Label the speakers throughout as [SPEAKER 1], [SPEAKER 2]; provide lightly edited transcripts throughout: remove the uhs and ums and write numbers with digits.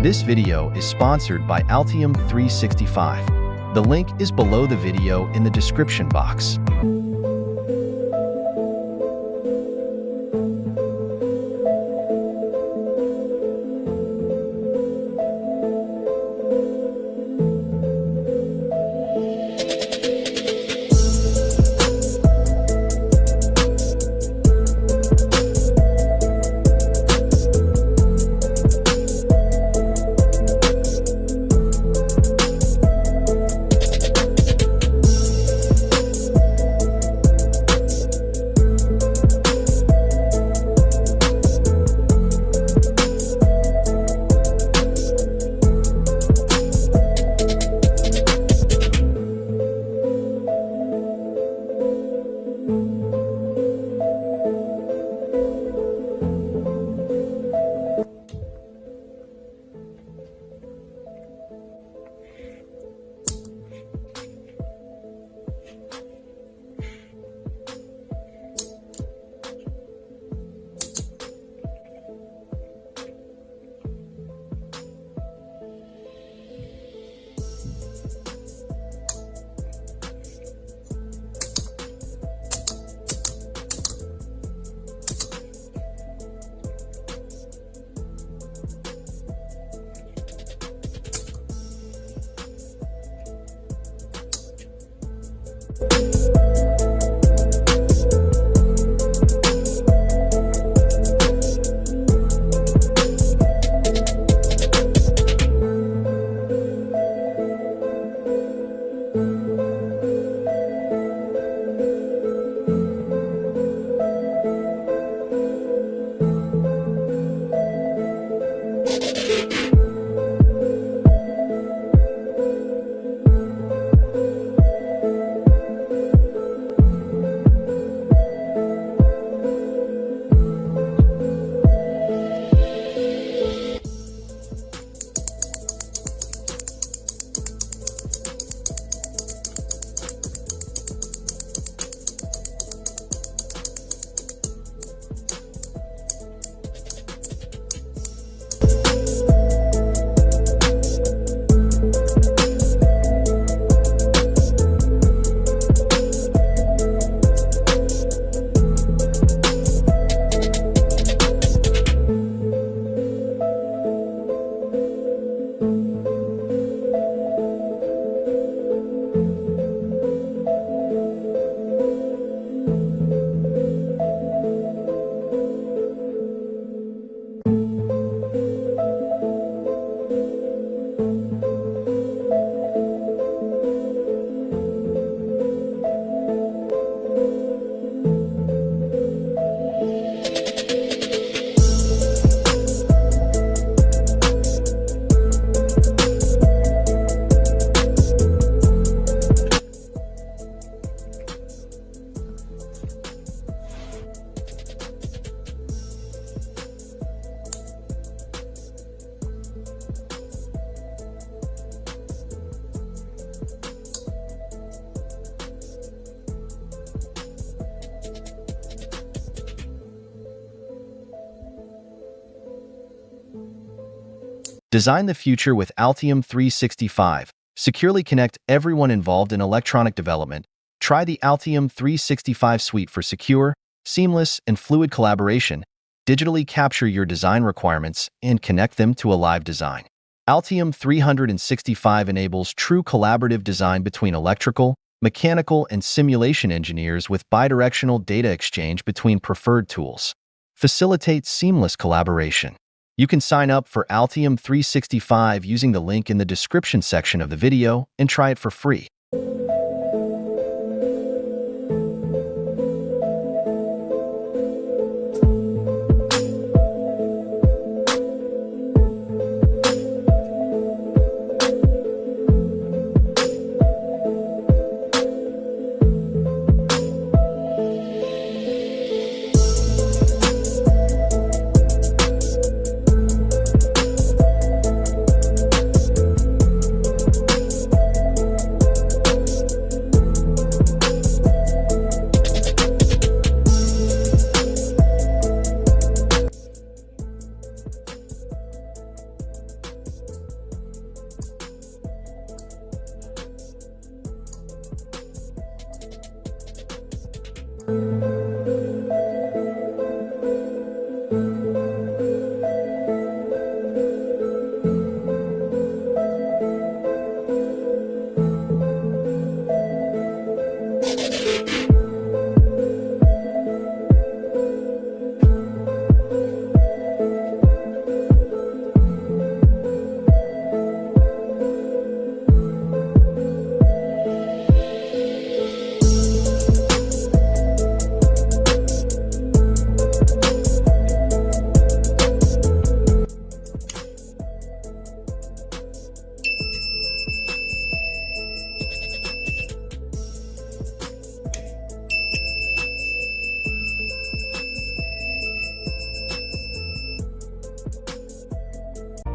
[SPEAKER 1] This video is sponsored by Altium 365. The link is below the video in the description box. Design the future with Altium 365. Securely connect everyone involved in electronic development. Try the Altium 365 suite for secure, seamless, and fluid collaboration. Digitally capture your design requirements and connect them to a live design. Altium 365 enables true collaborative design between electrical, mechanical and simulation engineers with bidirectional data exchange between preferred tools. Facilitates seamless collaboration. You can sign up for Altium 365 using the link in the description section of the video and try it for free.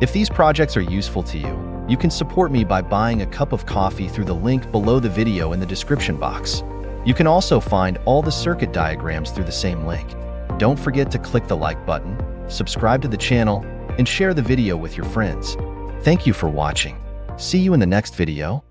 [SPEAKER 1] If these projects are useful to you, you can support me by buying a cup of coffee through the link below the video in the description box. You can also find all the circuit diagrams through the same link. Don't forget to click the like button, subscribe to the channel, and share the video with your friends. Thank you for watching. See you in the next video.